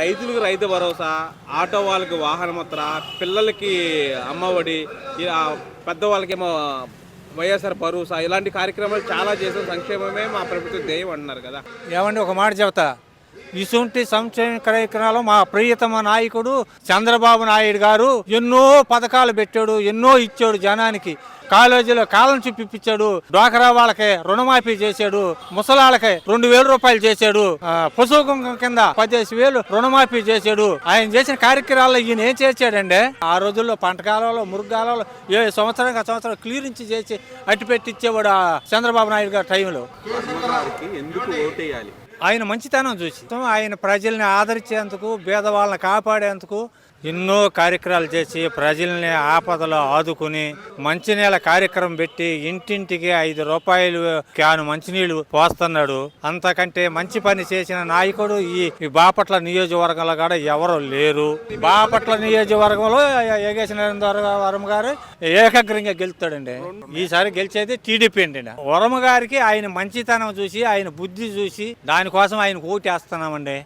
రైతులకు రైతు భరోసా, ఆటో వాళ్ళకి వాహనమిత్ర, పిల్లలకి అమ్మఒడి, ఇలా పెద్దవాళ్ళకేమో వైఎస్ఆర్ భరోసా, ఇలాంటి కార్యక్రమాలు చాలా చేసిన సంక్షేమమే మా ప్రభుత్వ ధ్యేయం అంటున్నారు కదా. ఏమండి ఒక మాట చెబుతా, ఇటువంటి సంక్షేమ కార్యక్రమాలు మా ప్రియతమ నాయకుడు చంద్రబాబు నాయుడు గారు ఎన్నో పథకాలు పెట్టాడు, ఎన్నో ఇచ్చాడు జనానికి. కాలేజీలో కాలం చూపిపించాడు, డ్వాక్రా వాళ్ళకి రుణమాఫీ చేశాడు, ముసలాళ్ళకి 2,000 రూపాయలు చేశాడు, పశువు కుంకం కింద 15,000 రుణమాఫీ చేశాడు. ఆయన చేసిన కార్యక్రమాల్లో ఈయన ఏం చేశాడండి? ఆ రోజుల్లో పంట కాలంలో, మురుగు కాలంలో సంవత్సరం క్లియరెన్స్ చేసి అట్టి పెట్టి ఇచ్చేవాడు ఆ చంద్రబాబు నాయుడు గారి టైంలో. ఎందుకు ఓటేయాలి? ఆయన మంచితనం చూసి, ఆయన ప్రజల్ని ఆదరించేందుకు, పేదవాళ్ళని కాపాడేందుకు ఎన్నో కార్యక్రమాలు చేసి ప్రజల్ని ఆపదలో ఆదుకుని మంచినీళ్ళ కార్యక్రమం పెట్టి ఇంటింటికి 5 రూపాయలు క్యాను మంచినీళ్లు పోస్తున్నాడు. అంతకంటే మంచి పని చేసిన నాయకుడు ఈ బాపట్ల నియోజకవర్గంలో కూడా ఎవరు లేరు. బాపట్ల నియోజకవర్గంలో యోగేశ్ వరం గారు ఏకగ్రంగా గెలుస్తాడండి. ఈసారి గెలిచేది టీడీపీ అండి. వరం గారికి ఆయన మంచితనం చూసి, ఆయన బుద్ధి చూసి, దానికోసం ఆయన ఓటేస్తున్నామండి.